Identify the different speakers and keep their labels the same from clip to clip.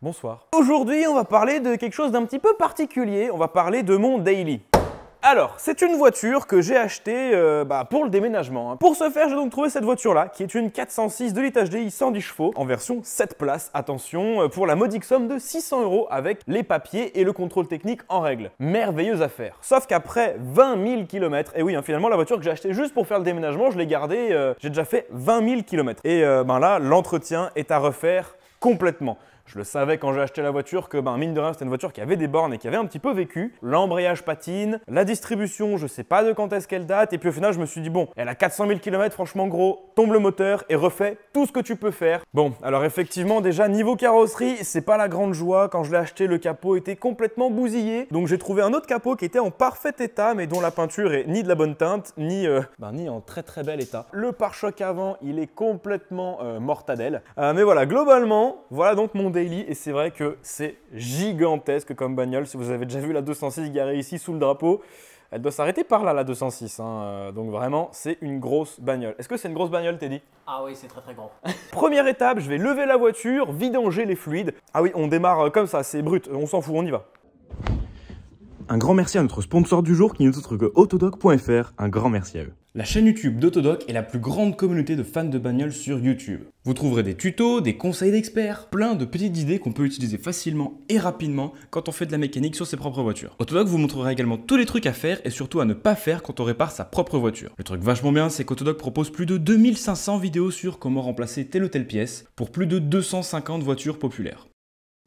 Speaker 1: Bonsoir. Aujourd'hui, on va parler de quelque chose d'un petit peu particulier. On va parler de mon daily. Alors, c'est une voiture que j'ai achetée pour le déménagement. Pour ce faire, j'ai donc trouvé cette voiture-là, qui est une 406 de litre HDI 110 chevaux, en version 7 places, attention, pour la modique somme de 600 € avec les papiers et le contrôle technique en règle. Merveilleuse affaire. Sauf qu'après 20 000 km, et oui, finalement, la voiture que j'ai achetée juste pour faire le déménagement, je l'ai gardée, j'ai déjà fait 20 000 km. Et là, l'entretien est à refaire complètement. Je le savais quand j'ai acheté la voiture que mine de rien c'était une voiture qui avait des bornes et qui avait un petit peu vécu. L'embrayage patine, la distribution je sais pas de quand est-ce qu'elle date et puis au final je me suis dit bon, elle a 400 000 km franchement gros, tombe le moteur et refait tout ce que tu peux faire. Bon, alors effectivement déjà niveau carrosserie c'est pas la grande joie. Quand je l'ai acheté le capot était complètement bousillé. Donc j'ai trouvé un autre capot qui était en parfait état mais dont la peinture est ni de la bonne teinte ni en très très bel état. Le pare-choc avant il est complètement mortadelle. Mais voilà, globalement voilà donc mon daily et c'est vrai que c'est gigantesque comme bagnole. Si vous avez déjà vu la 206 garée ici sous le drapeau, elle doit s'arrêter par là la 206. Donc vraiment, c'est une grosse bagnole. Est-ce que c'est une grosse bagnole, Teddy?
Speaker 2: Ah oui, c'est très très grand.
Speaker 1: Première étape, je vais lever la voiture, vidanger les fluides. Ah oui, on démarre comme ça, c'est brut, on s'en fout, on y va. Un grand merci à notre sponsor du jour qui n'est autre que Autodoc.fr. Un grand merci à eux. La chaîne YouTube d'Autodoc est la plus grande communauté de fans de bagnoles sur YouTube. Vous trouverez des tutos, des conseils d'experts, plein de petites idées qu'on peut utiliser facilement et rapidement quand on fait de la mécanique sur ses propres voitures. Autodoc vous montrera également tous les trucs à faire et surtout à ne pas faire quand on répare sa propre voiture. Le truc vachement bien, c'est qu'Autodoc propose plus de 2500 vidéos sur comment remplacer telle ou telle pièce pour plus de 250 voitures populaires.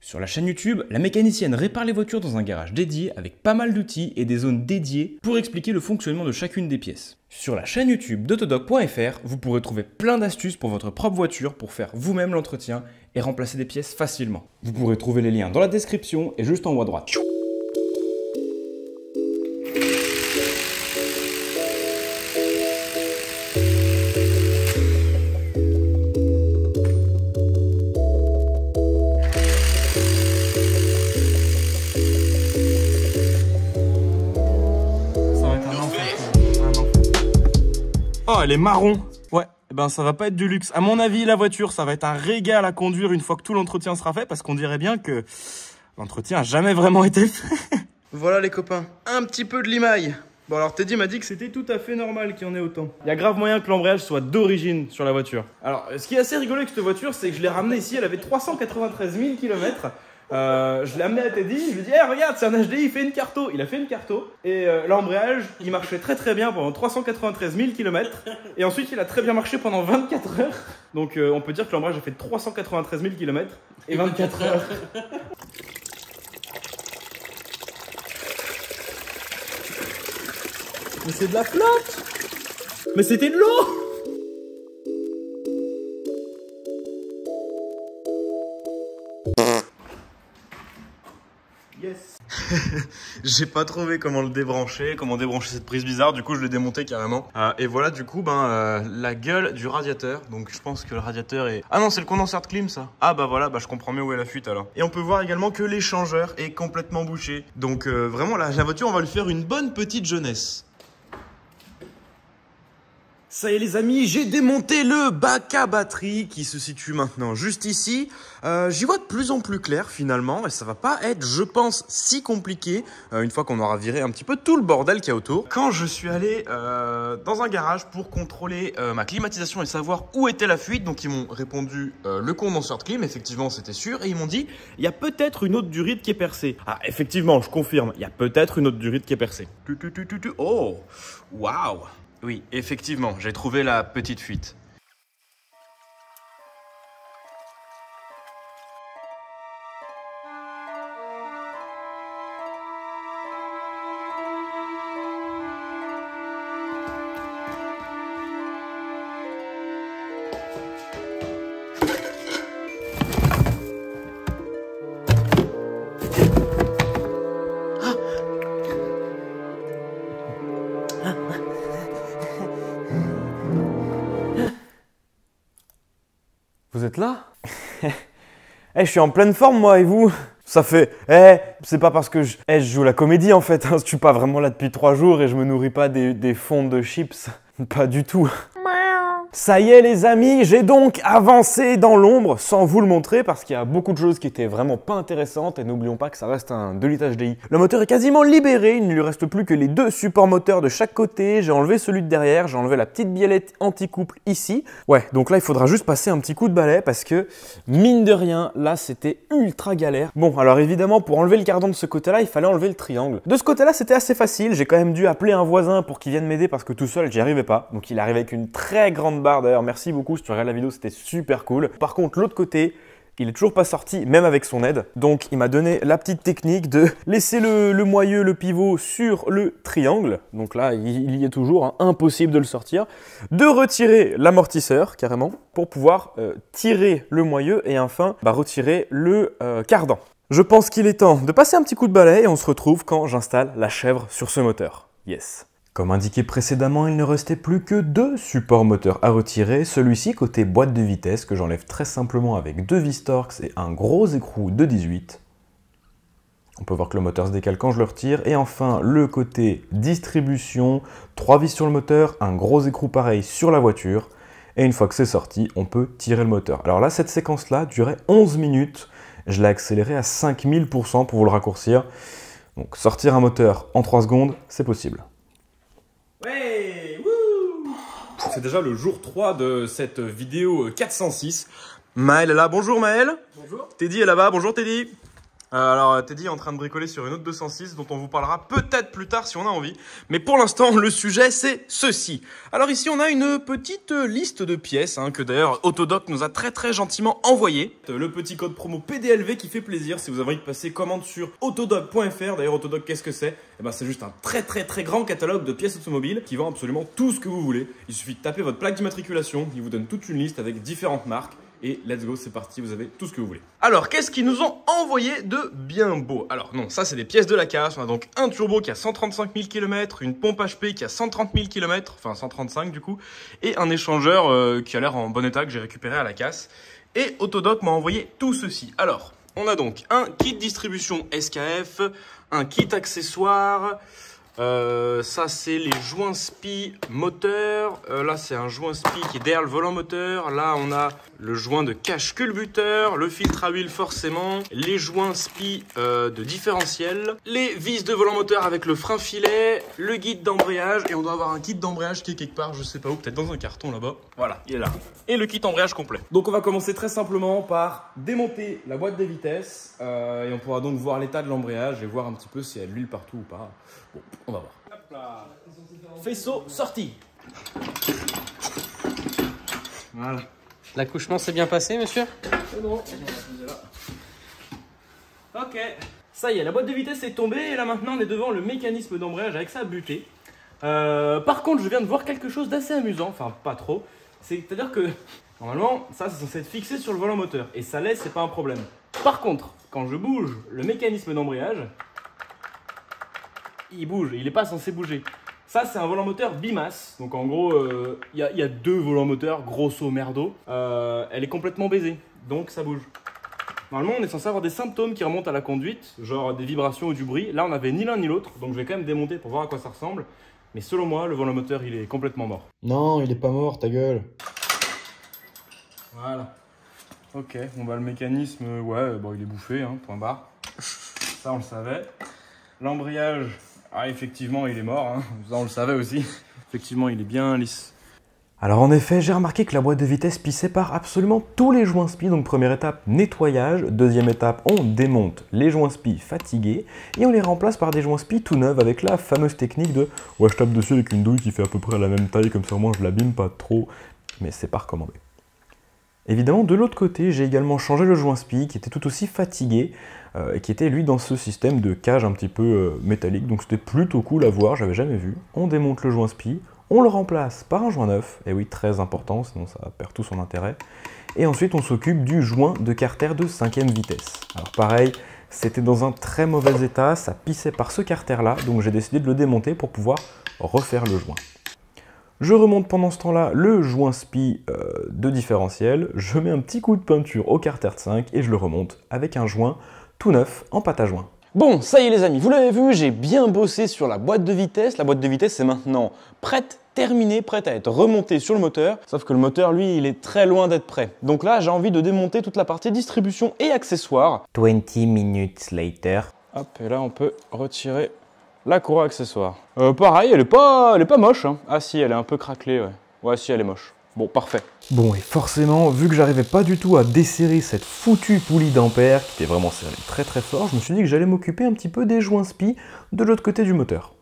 Speaker 1: Sur la chaîne YouTube, la mécanicienne répare les voitures dans un garage dédié avec pas mal d'outils et des zones dédiées pour expliquer le fonctionnement de chacune des pièces. Sur la chaîne YouTube d'Autodoc.fr, vous pourrez trouver plein d'astuces pour votre propre voiture pour faire vous-même l'entretien et remplacer des pièces facilement. Vous pourrez trouver les liens dans la description et juste en haut à droite. Oh, elle est marron. Ouais, ça va pas être du luxe. À mon avis, la voiture, ça va être un régal à conduire une fois que tout l'entretien sera fait parce qu'on dirait bien que l'entretien a jamais vraiment été fait. Voilà les copains, un petit peu de limaille. Bon alors Teddy m'a dit que c'était tout à fait normal qu'il y en ait autant. Il y a grave moyen que l'embrayage soit d'origine sur la voiture. Alors, ce qui est assez rigolo avec cette voiture, c'est que je l'ai ramenée ici, elle avait 393 000 km. Je l'ai amené à Teddy, je lui ai dit hey, regarde c'est un HDI, il fait une carto. Il a fait une carto et l'embrayage il marchait très très bien pendant 393 000 km et ensuite il a très bien marché pendant 24 heures. Donc on peut dire que l'embrayage a fait 393 000 km et 24 heures. Mais c'est de la flotte. Mais c'était de l'eau. Yes. J'ai pas trouvé comment le débrancher, comment débrancher cette prise bizarre, du coup je l'ai démonté carrément. Et voilà du coup la gueule du radiateur. Donc je pense que le radiateur est... Ah non c'est le condenseur de clim ça. Ah voilà, je comprends mieux où est la fuite alors. Et on peut voir également que l'échangeur est complètement bouché. Donc vraiment la voiture on va lui faire une bonne petite jeunesse. Ça y est les amis, j'ai démonté le bac à batterie qui se situe maintenant juste ici. J'y vois de plus en plus clair finalement et ça va pas être, je pense, si compliqué une fois qu'on aura viré un petit peu tout le bordel qu'il y a autour. Quand je suis allé dans un garage pour contrôler ma climatisation et savoir où était la fuite, donc ils m'ont répondu le condenseur de clim, effectivement c'était sûr, et ils m'ont dit il y a peut-être une autre durite qui est percée. Ah effectivement, je confirme, il y a peut-être une autre durite qui est percée. Oh, waouh! Oui, effectivement, j'ai trouvé la petite fuite. Vous êtes là? Je suis en pleine forme moi et vous? Ça fait, c'est pas parce que je joue la comédie en fait, hein. Je suis pas vraiment là depuis 3 jours et je me nourris pas des fonds de chips. Pas du tout. Ça y est les amis, j'ai donc avancé dans l'ombre sans vous le montrer parce qu'il y a beaucoup de choses qui étaient vraiment pas intéressantes et n'oublions pas que ça reste un 2 litres HDI. Le moteur est quasiment libéré, il ne lui reste plus que les deux supports moteurs de chaque côté, j'ai enlevé celui de derrière, j'ai enlevé la petite biellette anti-couple ici. Ouais, donc là il faudra juste passer un petit coup de balai parce que mine de rien, là c'était ultra galère. Bon, alors évidemment pour enlever le cardan de ce côté-là, il fallait enlever le triangle. De ce côté-là c'était assez facile, j'ai quand même dû appeler un voisin pour qu'il vienne m'aider parce que tout seul j'y arrivais pas. Donc il arrivait avec une très grande barre, d'ailleurs merci beaucoup si tu regardes la vidéo, c'était super cool. Par contre l'autre côté, il est toujours pas sorti, même avec son aide. Donc il m'a donné la petite technique de laisser le moyeu, le pivot sur le triangle. Donc là, il y est toujours, hein, impossible de le sortir. De retirer l'amortisseur, carrément, pour pouvoir tirer le moyeu et enfin retirer le cardan. Je pense qu'il est temps de passer un petit coup de balai et on se retrouve quand j'installe la chèvre sur ce moteur. Yes. Comme indiqué précédemment, il ne restait plus que deux supports moteurs à retirer. Celui-ci côté boîte de vitesse que j'enlève très simplement avec deux vis Torx et un gros écrou de 18. On peut voir que le moteur se décale quand je le retire. Et enfin, le côté distribution, 3 vis sur le moteur, un gros écrou pareil sur la voiture. Et une fois que c'est sorti, on peut tirer le moteur. Alors là, cette séquence-là durait 11 minutes. Je l'ai accéléré à 5000% pour vous le raccourcir. Donc sortir un moteur en 3 secondes, c'est possible. Ouais, c'est déjà le jour 3 de cette vidéo 406. Maël est là. Bonjour Maël. Bonjour. Teddy est là-bas. Bonjour Teddy. Alors Teddy est en train de bricoler sur une autre 206 dont on vous parlera peut-être plus tard si on a envie. Mais pour l'instant, le sujet c'est ceci. Alors ici on a une petite liste de pièces que d'ailleurs Autodoc nous a très gentiment envoyé. Le petit code promo PDLV qui fait plaisir si vous avez envie de passer commande sur autodoc.fr. D'ailleurs Autodoc qu'est-ce que c'est? C'est juste un très grand catalogue de pièces automobiles qui vend absolument tout ce que vous voulez. Il suffit de taper votre plaque d'immatriculation, il vous donne toute une liste avec différentes marques. Et let's go, c'est parti, vous avez tout ce que vous voulez. Alors, qu'est-ce qu'ils nous ont envoyé de bien beau? Alors non, ça c'est des pièces de la casse. On a donc un turbo qui a 135 000 km, une pompe HP qui a 130 000 km, enfin 135 du coup, et un échangeur qui a l'air en bon état que j'ai récupéré à la casse. Et Autodoc m'a envoyé tout ceci. Alors, on a donc un kit distribution SKF, un kit accessoire. Ça c'est les joints SPI moteur. Là c'est un joint SPI qui est derrière le volant moteur. Là on a le joint de cache culbuteur, le filtre à huile forcément, les joints SPI de différentiel, les vis de volant moteur avec le frein filet, le guide d'embrayage et on doit avoir un kit d'embrayage qui est quelque part, je sais pas où, peut-être dans un carton là-bas. Voilà, il est là. Et le kit embrayage complet. Donc on va commencer très simplement par démonter la boîte des vitesses et on pourra donc voir l'état de l'embrayage et voir un petit peu s'il y a de l'huile partout ou pas. Bon, on va voir. Hop là. Faisceau sorti.
Speaker 2: Voilà. L'accouchement s'est bien passé, monsieur?
Speaker 1: C'est bon. Ok. Ça y est, la boîte de vitesse est tombée et là maintenant on est devant le mécanisme d'embrayage avec sa butée. Par contre, je viens de voir quelque chose d'assez amusant, enfin pas trop. C'est-à-dire que normalement, ça c'est censé être fixé sur le volant moteur et ça l'est, c'est pas un problème. Par contre, quand je bouge le mécanisme d'embrayage, il bouge, il n'est pas censé bouger. Ça, c'est un volant moteur bimasse. Donc en gros, il y a deux volants moteurs, grosso merdo. Elle est complètement baisée, donc ça bouge. Normalement, on est censé avoir des symptômes qui remontent à la conduite, genre des vibrations ou du bruit. Là, on n'avait ni l'un ni l'autre, donc je vais quand même démonter pour voir à quoi ça ressemble. Mais selon moi, le volant moteur, il est complètement mort.
Speaker 3: Non, il est pas mort, ta gueule.
Speaker 1: Voilà. Ok, bon bah le mécanisme, ouais, bon il est bouffé, hein, point barre. Ça, on le savait. L'embrayage... Ah, effectivement, il est mort, hein. Ça on le savait aussi. Effectivement, il est bien lisse. Alors en effet, j'ai remarqué que la boîte de vitesse pissait par absolument tous les joints SPI. Donc première étape, nettoyage. Deuxième étape, on démonte les joints SPI fatigués et on les remplace par des joints SPI tout neufs avec la fameuse technique de « ouais, je tape dessus avec une douille qui fait à peu près la même taille, comme ça au moins je l'abîme pas trop ». Mais c'est pas recommandé. Évidemment, de l'autre côté, j'ai également changé le joint SPI qui était tout aussi fatigué et qui était lui dans ce système de cage un petit peu métallique. Donc c'était plutôt cool à voir, j'avais jamais vu. On démonte le joint SPI, on le remplace par un joint neuf, et oui, très important, sinon ça perd tout son intérêt. Et ensuite, on s'occupe du joint de carter de 5e vitesse. Alors pareil, c'était dans un très mauvais état, ça pissait par ce carter-là, donc j'ai décidé de le démonter pour pouvoir refaire le joint. Je remonte pendant ce temps-là le joint SPI de différentiel, je mets un petit coup de peinture au carter de 5 et je le remonte avec un joint tout neuf en pâte à joint.
Speaker 4: Bon, ça y est les amis, vous l'avez vu, j'ai bien bossé sur la boîte de vitesse. La boîte de vitesse est maintenant prête
Speaker 1: terminée, prête à être remontée sur le moteur. Sauf que le moteur, lui, il est très loin d'être prêt. Donc là, j'ai envie de démonter toute la partie distribution et accessoires.
Speaker 4: 20 minutes later.
Speaker 1: Hop, et là, on peut retirer la courroie accessoire. Pareil, elle est pas moche. Hein. Ah si, elle est un peu craquelée, ouais. Ouais, si, elle est moche. Bon, parfait. Bon, et forcément, vu que j'arrivais pas du tout à desserrer cette foutue poulie d'ampères, qui était vraiment serrée très très fort, je me suis dit que j'allais m'occuper un petit peu des joints spi de l'autre côté du moteur.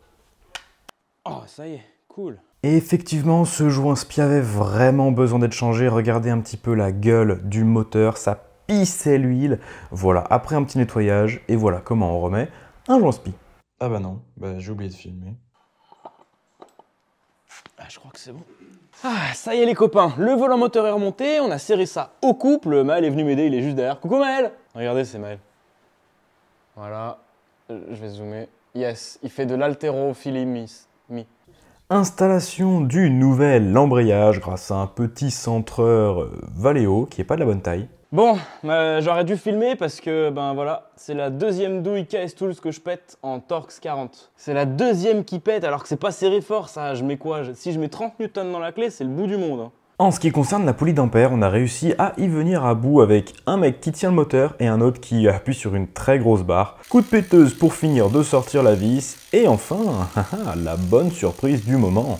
Speaker 1: Oh, ça y est, cool. Et effectivement, ce joint spi avait vraiment besoin d'être changé. Regardez un petit peu la gueule du moteur, ça pissait l'huile. Voilà, après un petit nettoyage, et voilà comment on remet un joint spi.
Speaker 3: Ah bah non, j'ai oublié de filmer.
Speaker 1: Ah, je crois que c'est bon. Ah, ça y est les copains, le volant moteur est remonté, on a serré ça au couple. Maël est venu m'aider, il est juste derrière. Coucou Maël. Regardez, c'est Maël. Voilà, je vais zoomer. Yes, il fait de l'haltérophilie mi. Installation du nouvel embrayage grâce à un petit centreur Valeo qui n'est pas de la bonne taille. Bon, j'aurais dû filmer parce que, ben voilà, c'est la deuxième douille KS Tools que je pète en Torx 40. C'est la deuxième qui pète alors que c'est pas serré fort, ça. Je mets quoi? Si je mets 30 newtons dans la clé, c'est le bout du monde. Hein. En ce qui concerne la poulie d'ampères, on a réussi à y venir à bout avec un mec qui tient le moteur et un autre qui appuie sur une très grosse barre. Coup de péteuse pour finir de sortir la vis. Et enfin, la bonne surprise du moment.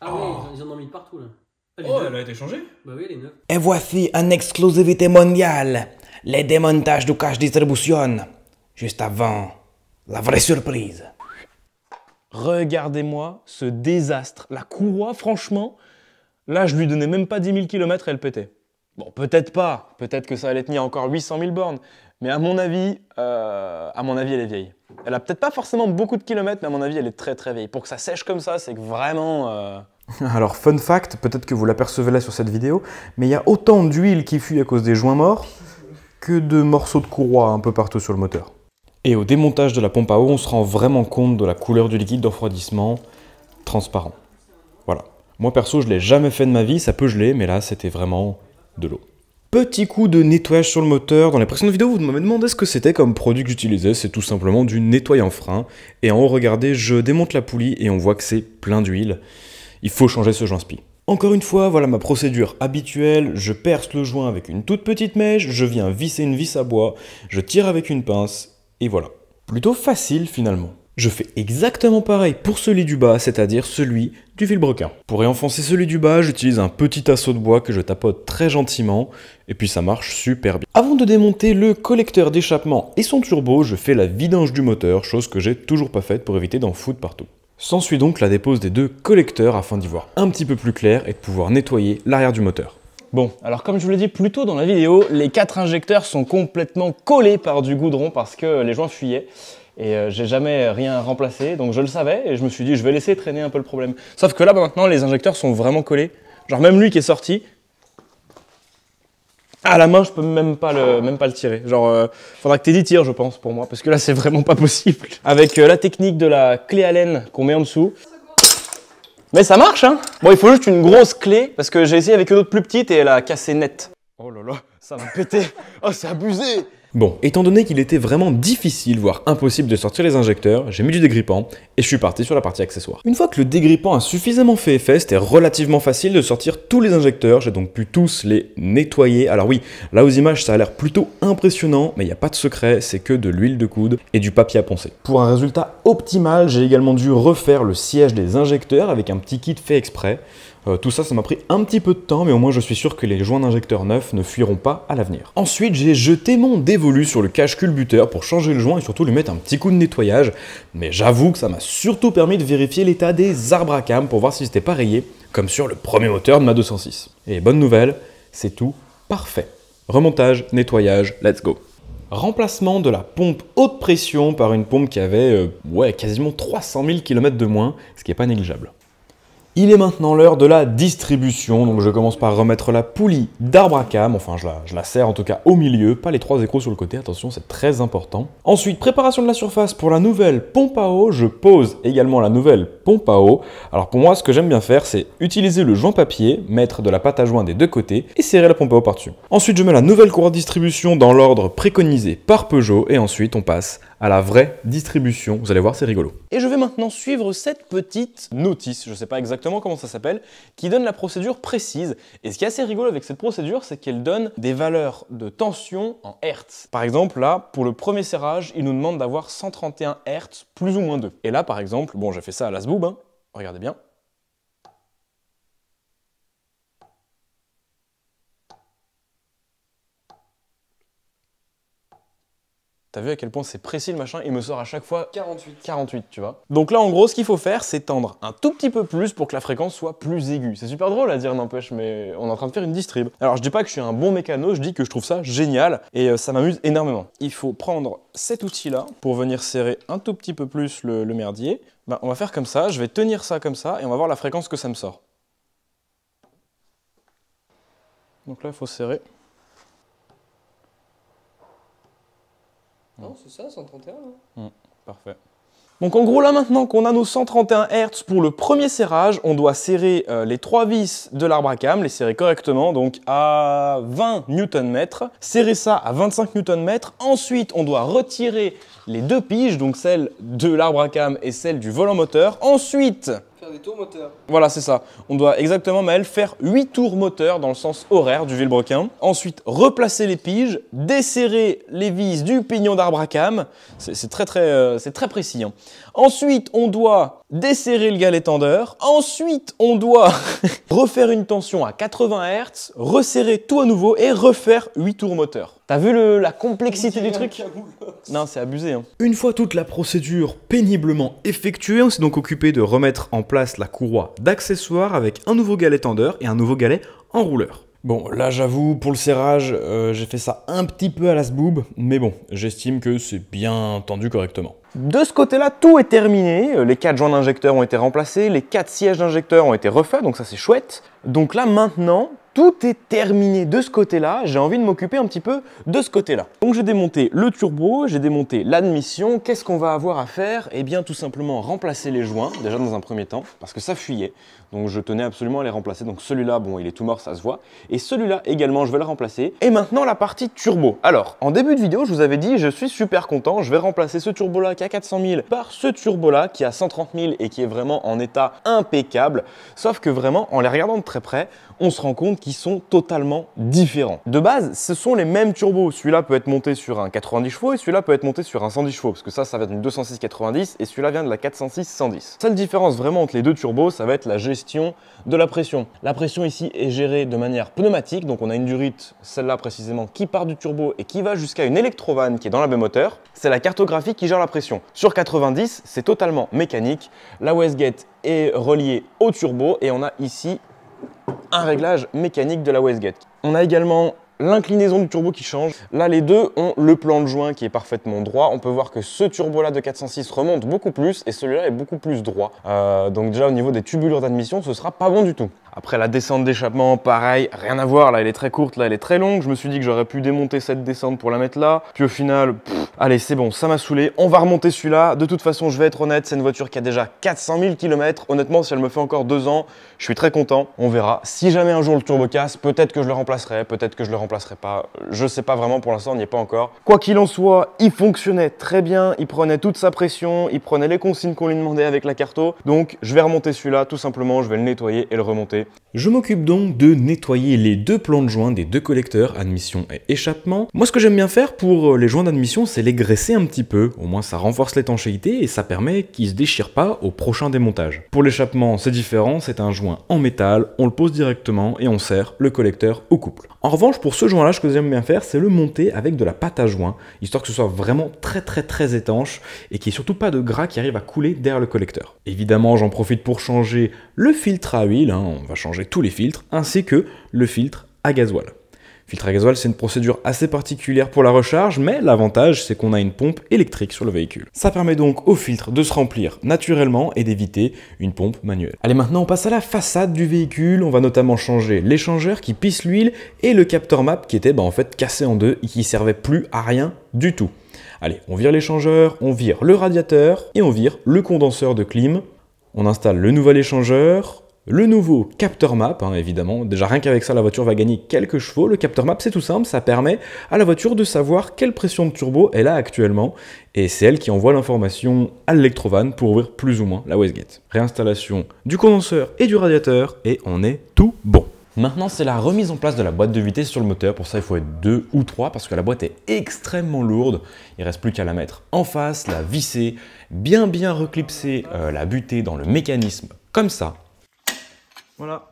Speaker 2: Ah ouais, ils en ont mis partout là.
Speaker 3: Oh, elle a été changée?
Speaker 2: Bah oui, elle est neuve.
Speaker 4: Et voici une exclusivité mondiale, les démontages du cache distribution, juste avant la vraie surprise.
Speaker 1: Regardez-moi ce désastre. La courroie, franchement, là, je lui donnais même pas 10 000 km et elle pétait. Bon, peut-être pas. Peut-être que ça allait tenir encore 800 000 bornes. Mais à mon avis, elle est vieille. Elle a peut-être pas forcément beaucoup de kilomètres, mais à mon avis, elle est très très vieille. Pour que ça sèche comme ça, c'est que vraiment... Alors, fun fact, peut-être que vous l'apercevez là sur cette vidéo, mais il y a autant d'huile qui fuit à cause des joints morts que de morceaux de courroie un peu partout sur le moteur. Et au démontage de la pompe à eau, on se rend vraiment compte de la couleur du liquide de refroidissement transparent. Voilà. Moi perso, je l'ai jamais fait de ma vie, ça peut geler, mais là, c'était vraiment de l'eau. Petit coup de nettoyage sur le moteur. Dans les précédentes vidéos, vous m'avez demandé ce que c'était comme produit que j'utilisais. C'est tout simplement du nettoyant frein. Et en haut, regardez, je démonte la poulie et on voit que c'est plein d'huile. Il faut changer ce joint spi. Encore une fois, voilà ma procédure habituelle. Je perce le joint avec une toute petite mèche, je viens visser une vis à bois, je tire avec une pince, et voilà. Plutôt facile finalement. Je fais exactement pareil pour celui du bas, c'est-à-dire celui du vilebrequin. Pour réenfoncer celui du bas, j'utilise un petit assaut de bois que je tapote très gentiment, et puis ça marche super bien. Avant de démonter le collecteur d'échappement et son turbo, je fais la vidange du moteur, chose que j'ai toujours pas faite pour éviter d'en foutre partout. S'ensuit donc la dépose des deux collecteurs afin d'y voir un petit peu plus clair et de pouvoir nettoyer l'arrière du moteur. Bon, alors comme je vous l'ai dit plus tôt dans la vidéo, les 4 injecteurs sont complètement collés par du goudron parce que les joints fuyaient. Et j'ai jamais rien remplacé, donc je le savais et je me suis dit je vais laisser traîner un peu le problème. Sauf que là maintenant les injecteurs sont vraiment collés. Genre même lui qui est sorti, à la main je peux même pas le tirer. Genre faudra que Teddy tire je pense pour moi, parce que là c'est vraiment pas possible. Avec la technique de la clé Allen qu'on met en dessous. Mais ça marche hein. Bon il faut juste une grosse clé, parce que j'ai essayé avec une autre plus petite et elle a cassé net. Oh là là, ça m'a pété. Oh c'est abusé. Bon, étant donné qu'il était vraiment difficile, voire impossible de sortir les injecteurs, j'ai mis du dégrippant et je suis parti sur la partie accessoire. Une fois que le dégrippant a suffisamment fait effet, c'était relativement facile de sortir tous les injecteurs, j'ai donc pu tous les nettoyer. Alors oui, là aux images ça a l'air plutôt impressionnant, mais il n'y a pas de secret, c'est que de l'huile de coude et du papier à poncer. Pour un résultat optimal, j'ai également dû refaire le siège des injecteurs avec un petit kit fait exprès. Tout ça, ça m'a pris un petit peu de temps, mais au moins je suis sûr que les joints d'injecteurs neufs ne fuiront pas à l'avenir. Ensuite, j'ai jeté mon dévolu sur le cache culbuteur pour changer le joint et surtout lui mettre un petit coup de nettoyage. Mais j'avoue que ça m'a surtout permis de vérifier l'état des arbres à cam pour voir si c'était pas rayé, comme sur le premier moteur de ma 206. Et bonne nouvelle, c'est tout parfait. Remontage, nettoyage, let's go. Remplacement de la pompe haute pression par une pompe qui avait quasiment 300 000 km de moins, ce qui n'est pas négligeable. Il est maintenant l'heure de la distribution, donc je commence par remettre la poulie d'arbre à cam, enfin je la serre en tout cas au milieu, pas les 3 écrous sur le côté, attention c'est très important. Ensuite, préparation de la surface pour la nouvelle pompe à eau, je pose également la nouvelle pompe à eau. Alors pour moi, ce que j'aime bien faire, c'est utiliser le joint papier, mettre de la pâte à joint des deux côtés et serrer la pompe à eau par-dessus. Ensuite, je mets la nouvelle courroie de distribution dans l'ordre préconisé par Peugeot et ensuite on passe
Speaker 3: à la vraie distribution. Vous allez voir, c'est rigolo.
Speaker 1: Et je vais maintenant suivre cette petite notice, je ne sais pas exactement comment ça s'appelle, qui donne la procédure précise. Et ce qui est assez rigolo avec cette procédure, c'est qu'elle donne des valeurs de tension en Hertz. Par exemple, là, pour le premier serrage, il nous demande d'avoir 131 Hertz plus ou moins 2. Et là, par exemple, bon, j'ai fait ça à l'asboob, hein, regardez bien. T'as vu à quel point c'est précis le machin, il me sort à chaque fois 48, tu vois. Donc là, en gros, ce qu'il faut faire, c'est tendre un tout petit peu plus pour que la fréquence soit plus aiguë. C'est super drôle à dire, n'empêche, mais on est en train de faire une distrib. Alors, je dis pas que je suis un bon mécano, je dis que je trouve ça génial et ça m'amuse énormément. Il faut prendre cet outil-là pour venir serrer un tout petit peu plus le merdier. Ben, on va faire comme ça, je vais tenir ça comme ça et on va voir la fréquence que ça me sort. Donc là, il faut serrer.
Speaker 2: Non, c'est ça, 131 là.
Speaker 1: Parfait. Donc en gros là maintenant qu'on a nos 131 Hz pour le premier serrage, on doit serrer les 3 vis de l'arbre à cam, les serrer correctement, donc à 20 Nm, serrer ça à 25 Nm, ensuite on doit retirer les 2 piges, donc celle de l'arbre à cam et celle du volant moteur, ensuite...
Speaker 2: Faire des tours moteurs.
Speaker 1: Voilà, c'est ça. On doit exactement, Maël, faire 8 tours moteur dans le sens horaire du vilebrequin. Ensuite, replacer les piges, desserrer les vis du pignon d'arbre à cam. C'est très précis. Hein. Ensuite, on doit desserrer le galet tendeur. Ensuite, on doit refaire une tension à 80 Hz, resserrer tout à nouveau et refaire 8 tours moteur. T'as vu la complexité du truc? Non, c'est abusé. Hein.
Speaker 3: Une fois toute la procédure péniblement effectuée, on s'est donc occupé de remettre en place la courroie d'accessoires avec un nouveau galet tendeur et un nouveau galet enrouleur. Bon, là j'avoue, pour le serrage, j'ai fait ça un petit peu à la sboob, mais bon, j'estime que c'est bien tendu correctement.
Speaker 1: De ce côté-là, tout est terminé. Les 4 joints d'injecteur ont été remplacés, les 4 sièges d'injecteur ont été refaits, donc ça c'est chouette. Donc là maintenant, tout est terminé de ce côté-là, j'ai envie de m'occuper un petit peu de ce côté-là. Donc j'ai démonté le turbo, j'ai démonté l'admission, qu'est-ce qu'on va avoir à faire? Eh bien tout simplement remplacer les joints, déjà dans un premier temps, parce que ça fuyait. Donc je tenais absolument à les remplacer, donc celui-là, bon il est tout mort, ça se voit. Et celui-là également, je vais le remplacer. Et maintenant la partie turbo. Alors, en début de vidéo, je vous avais dit, je suis super content, je vais remplacer ce turbo-là qui a 400 000 par ce turbo-là qui a 130 000 et qui est vraiment en état impeccable. Sauf que vraiment, en les regardant de très près, on se rend compte qu'ils sont totalement différents. De base, ce sont les mêmes turbos. Celui-là peut être monté sur un 90 chevaux et celui-là peut être monté sur un 110 chevaux, parce que ça vient d'une 206-90 et celui-là vient de la 406-110. Seule différence vraiment entre les deux turbos, ça va être la gestion de la pression. La pression ici est gérée de manière pneumatique, donc on a une durite, celle-là précisément, qui part du turbo et qui va jusqu'à une électrovanne qui est dans la baie moteur. C'est la cartographie qui gère la pression. Sur 90, c'est totalement mécanique. La wastegate est reliée au turbo et on a ici un réglage mécanique de la wastegate. On a également l'inclinaison du turbo qui change. Là, les deux ont le plan de joint qui est parfaitement droit. On peut voir que ce turbo-là de 406 remonte beaucoup plus et celui-là est beaucoup plus droit. Donc déjà, au niveau des tubulures d'admission, ce sera pas bon du tout. Après, la descente d'échappement, pareil, rien à voir. Là, elle est très courte, là, elle est très longue. Je me suis dit que j'aurais pu démonter cette descente pour la mettre là. Puis au final, allez, c'est bon, ça m'a saoulé. On va remonter celui-là. De toute façon, je vais être honnête, c'est une voiture qui a déjà 400 000 km. Honnêtement, si elle me fait encore 2 ans, je suis très content. On verra. Si jamais un jour le turbo casse, peut-être que je le remplacerai, peut-être que je le remplacerai pas. Je sais pas vraiment, pour l'instant, on n'y est pas encore. Quoi qu'il en soit, il fonctionnait très bien. Il prenait toute sa pression. Il prenait les consignes qu'on lui demandait avec la carto. Donc, je vais remonter celui-là, tout simplement. Je vais le nettoyer et le remonter.
Speaker 3: Je m'occupe donc de nettoyer les deux plans de joint des deux collecteurs, admission et échappement. Moi, ce que j'aime bien faire pour les joints d'admission, c'est les graisser un petit peu. Au moins, ça renforce l'étanchéité et ça permet qu'ils se déchirent pas au prochain démontage. Pour l'échappement, c'est différent. C'est un joint en métal. On le pose directement et on serre le collecteur au couple. En revanche, pour ce joint-là, ce que j'aime bien faire, c'est le monter avec de la pâte à joint, histoire que ce soit vraiment très étanche et qu'il n'y ait surtout pas de gras qui arrive à couler derrière le collecteur. Évidemment, j'en profite pour changer le filtre à huile, on va changer tous les filtres, ainsi que le filtre à gasoil. Filtre à gasoil, c'est une procédure assez particulière pour la recharge, mais l'avantage, c'est qu'on a une pompe électrique sur le véhicule. Ça permet donc au filtre de se remplir naturellement et d'éviter une pompe manuelle. Allez, maintenant on passe à la façade du véhicule. On va notamment changer l'échangeur qui pisse l'huile et le capteur map qui était en fait cassé en deux et qui servait plus à rien du tout. Allez, on vire l'échangeur, on vire le radiateur et on vire le condenseur de clim. On installe le nouvel échangeur, Le nouveau capteur map, hein, évidemment, déjà rien qu'avec ça la voiture va gagner quelques chevaux. Le capteur map c'est tout simple, ça permet à la voiture de savoir quelle pression de turbo elle a actuellement et c'est elle qui envoie l'information à l'électrovanne pour ouvrir plus ou moins la wastegate. Réinstallation du condenseur et du radiateur et on est tout bon. Maintenant c'est la remise en place de la boîte de vitesse sur le moteur, pour ça il faut être 2 ou 3 parce que la boîte est extrêmement lourde, il reste plus qu'à la mettre en face, la visser, bien reclipser la butée dans le mécanisme comme ça.
Speaker 1: Voilà.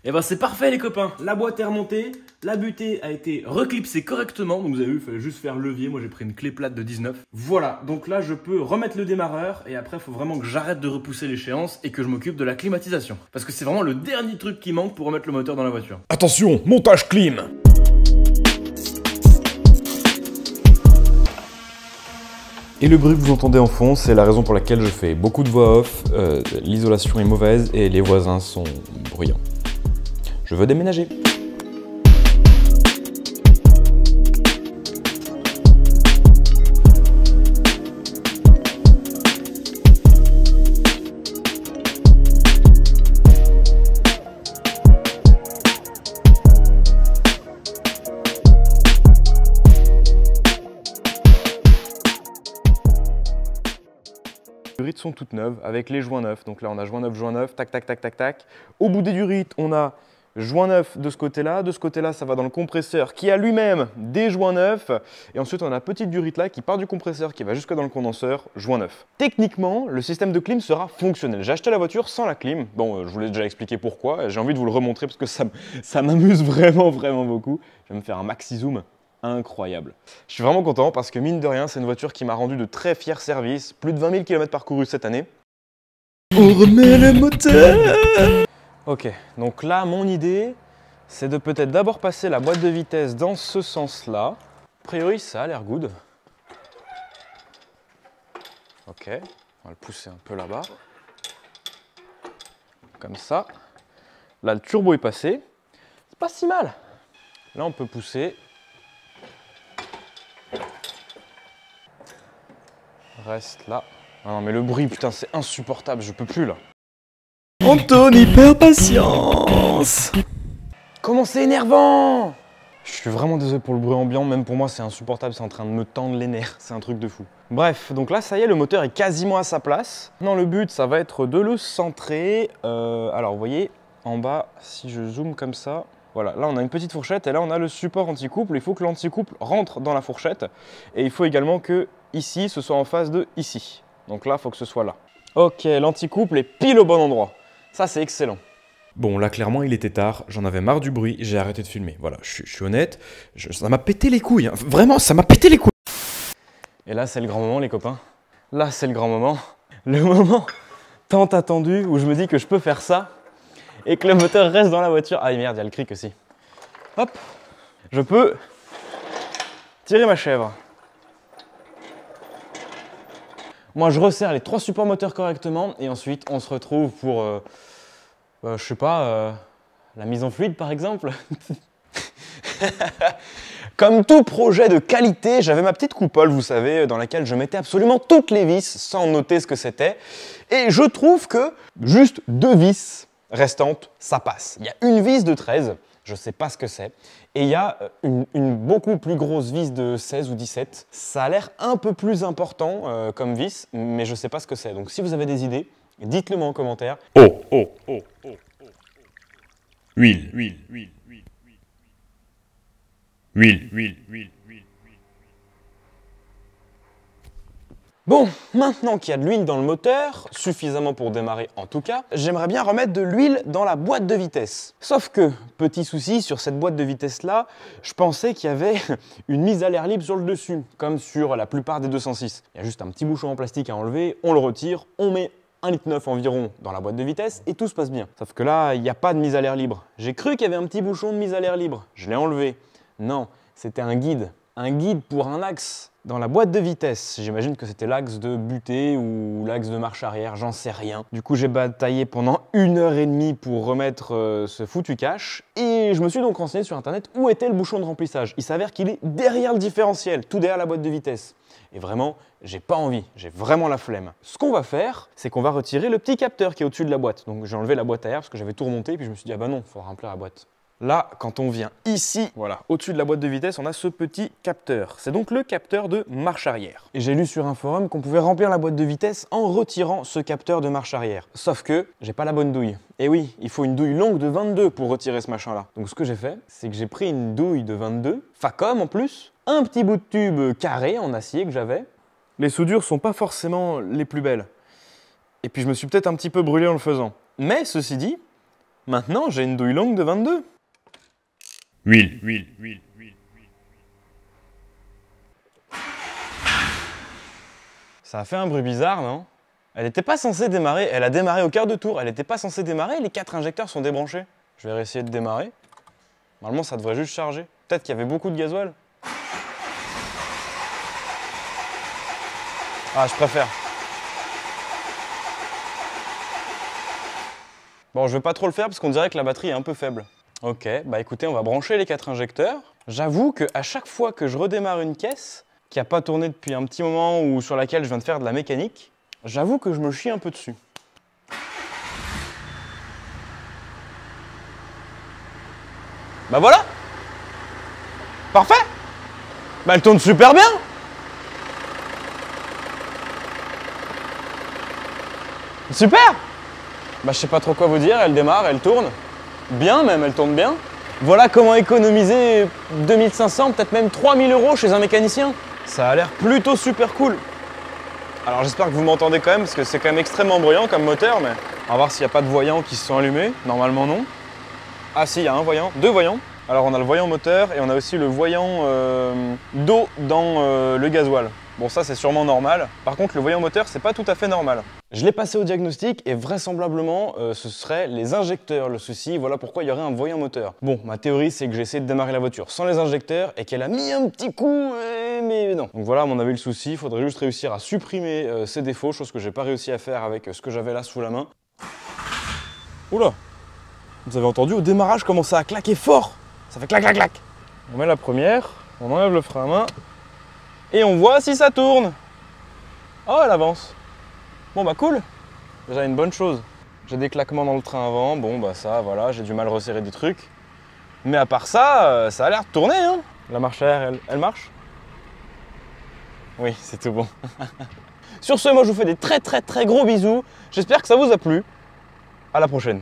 Speaker 1: Et ben c'est parfait les copains, la boîte est remontée, la butée a été reclipsée correctement, donc vous avez vu, il fallait juste faire le levier, moi j'ai pris une clé plate de 19. Voilà, donc là je peux remettre le démarreur et après il faut vraiment que j'arrête de repousser l'échéance et que je m'occupe de la climatisation. Parce que c'est vraiment le dernier truc qui manque pour remettre le moteur dans la voiture.
Speaker 3: Attention, montage clim. Et le bruit que vous entendez en fond, c'est la raison pour laquelle je fais beaucoup de voix off, l'isolation est mauvaise et les voisins sont bruyants. Je veux déménager.
Speaker 1: Les durites sont toutes neuves avec les joints neufs. Donc là on a joint neuf, tac tac tac tac tac. Au bout des durites on a joint neuf de ce côté-là. De ce côté-là ça va dans le compresseur qui a lui-même des joints neufs. Et ensuite on a la petite durite là qui part du compresseur qui va jusque dans le condenseur, joint neuf. Techniquement le système de clim sera fonctionnel. J'ai acheté la voiture sans la clim. Bon je vous l'ai déjà expliqué pourquoi. J'ai envie de vous le remontrer parce que ça m'amuse vraiment beaucoup. Je vais me faire un maxi zoom. Incroyable. Je suis vraiment content parce que mine de rien, c'est une voiture qui m'a rendu de très fiers services. Plus de 20 000 km parcourus cette année.
Speaker 3: On remet le moteur.
Speaker 1: Ok, donc là, mon idée, c'est de peut-être d'abord passer la boîte de vitesse dans ce sens-là. A priori, ça a l'air good. Ok, on va le pousser un peu là-bas. Comme ça. Là, le turbo est passé. C'est pas si mal. Là, on peut pousser. Reste là. Ah non mais le bruit putain c'est insupportable, je peux plus là.
Speaker 3: Anthony perd patience.
Speaker 1: Comment c'est énervant! Je suis vraiment désolé pour le bruit ambiant, même pour moi c'est insupportable, c'est en train de me tendre les nerfs, c'est un truc de fou. Bref, donc là ça y est, le moteur est quasiment à sa place. Non, le but ça va être de le centrer. Alors vous voyez, en bas, si je zoome comme ça, voilà, là on a une petite fourchette et là on a le support anti-couple. Il faut que l'anti-couple rentre dans la fourchette et il faut également que ici ce soit en face de ici. Donc là il faut que ce soit là. Ok, l'anti-couple est pile au bon endroit. Ça c'est excellent.
Speaker 3: Bon là clairement il était tard, j'en avais marre du bruit, j'ai arrêté de filmer. Voilà, je suis honnête, ça m'a pété les couilles, hein. Vraiment ça m'a pété les couilles.
Speaker 1: Et là c'est le grand moment les copains. Là c'est le grand moment. Le moment tant attendu où je me dis que je peux faire ça. Et que le moteur reste dans la voiture. Ah merde, il y a le cric aussi. Hop, je peux tirer ma chèvre. Moi, je resserre les 3 supports moteurs correctement et ensuite, on se retrouve pour, je sais pas, la mise en fluide par exemple. Comme tout projet de qualité, j'avais ma petite coupole, vous savez, dans laquelle je mettais absolument toutes les vis sans noter ce que c'était. Et je trouve que juste 2 vis restantes, ça passe. Il y a une vis de 13, je ne sais pas ce que c'est, et il y a une beaucoup plus grosse vis de 16 ou 17. Ça a l'air un peu plus important comme vis, mais je ne sais pas ce que c'est. Donc si vous avez des idées, dites-le moi en commentaire.
Speaker 3: Huile.
Speaker 1: Bon, maintenant qu'il y a de l'huile dans le moteur, suffisamment pour démarrer en tout cas, j'aimerais bien remettre de l'huile dans la boîte de vitesse. Sauf que, petit souci, sur cette boîte de vitesse là, je pensais qu'il y avait une mise à l'air libre sur le dessus, comme sur la plupart des 206. Il y a juste un petit bouchon en plastique à enlever, on le retire, on met 1,9 litre environ dans la boîte de vitesse et tout se passe bien. Sauf que là, il n'y a pas de mise à l'air libre. J'ai cru qu'il y avait un petit bouchon de mise à l'air libre, je l'ai enlevé. Non, c'était un guide un guide pour un axe dans la boîte de vitesse. J'imagine que c'était l'axe de butée ou l'axe de marche arrière, j'en sais rien. Du coup, j'ai bataillé pendant 1h30 pour remettre ce foutu cache. Et je me suis donc renseigné sur internet où était le bouchon de remplissage. Il s'avère qu'il est derrière le différentiel, tout derrière la boîte de vitesse. Et vraiment, j'ai pas envie, j'ai vraiment la flemme. Ce qu'on va faire, c'est qu'on va retirer le petit capteur qui est au-dessus de la boîte. Donc j'ai enlevé la boîte à air parce que j'avais tout remonté, puis je me suis dit, ah bah non, il faut remplir la boîte. Là, quand on vient ici, voilà, au-dessus de la boîte de vitesse, on a ce petit capteur. C'est donc le capteur de marche arrière. Et j'ai lu sur un forum qu'on pouvait remplir la boîte de vitesse en retirant ce capteur de marche arrière. Sauf que j'ai pas la bonne douille. Et oui, il faut une douille longue de 22 pour retirer ce machin-là. Donc ce que j'ai fait, c'est que j'ai pris une douille de 22, Facom en plus, un petit bout de tube carré en acier que j'avais. Les soudures sont pas forcément les plus belles. Et puis je me suis peut-être un petit peu brûlé en le faisant. Mais ceci dit, maintenant j'ai une douille longue de 22.
Speaker 3: Huile.
Speaker 1: Ça a fait un bruit bizarre, non? Elle n'était pas censée démarrer, elle a démarré au quart de tour, elle n'était pas censée démarrer, les 4 injecteurs sont débranchés. Je vais réessayer de démarrer. Normalement, ça devrait juste charger. Peut-être qu'il y avait beaucoup de gasoil. Ah, je préfère. Bon, je vais pas trop le faire parce qu'on dirait que la batterie est un peu faible. Ok, bah écoutez, on va brancher les 4 injecteurs. J'avoue qu'à chaque fois que je redémarre une caisse, qui n'a pas tourné depuis un petit moment ou sur laquelle je viens de faire de la mécanique, j'avoue que je me chie un peu dessus. Bah voilà! Parfait! Bah elle tourne super bien! Super! Bah je sais pas trop quoi vous dire, elle démarre, elle tourne. Bien même, elle tourne bien. Voilà comment économiser 2500, peut-être même 3000 € chez un mécanicien. Ça a l'air plutôt super cool. Alors j'espère que vous m'entendez quand même, parce que c'est quand même extrêmement bruyant comme moteur, mais on va voir s'il n'y a pas de voyants qui se sont allumés. Normalement non. Ah si, il y a un voyant, 2 voyants. Alors on a le voyant moteur et on a aussi le voyant d'eau dans le gasoil. Bon ça c'est sûrement normal. Par contre le voyant moteur c'est pas tout à fait normal. Je l'ai passé au diagnostic et vraisemblablement ce serait les injecteurs le souci. Voilà pourquoi il y aurait un voyant moteur. Bon, ma théorie c'est que j'ai essayé de démarrer la voiture sans les injecteurs et qu'elle a mis un petit coup, mais non. Donc voilà à mon avis le souci. Il faudrait juste réussir à supprimer ces défauts, chose que j'ai pas réussi à faire avec ce que j'avais là sous la main. Oula! Vous avez entendu au démarrage comment ça a claqué fort? Ça fait clac clac clac. On met la première, on enlève le frein à main et on voit si ça tourne. Oh elle avance. Bon bah cool, déjà une bonne chose. J'ai des claquements dans le train avant, bon bah ça voilà, j'ai du mal à resserrer des trucs. Mais à part ça, ça a l'air de tourner hein. La marche arrière, elle marche? Oui, c'est tout bon. Sur ce, moi je vous fais des très gros bisous. J'espère que ça vous a plu. À la prochaine.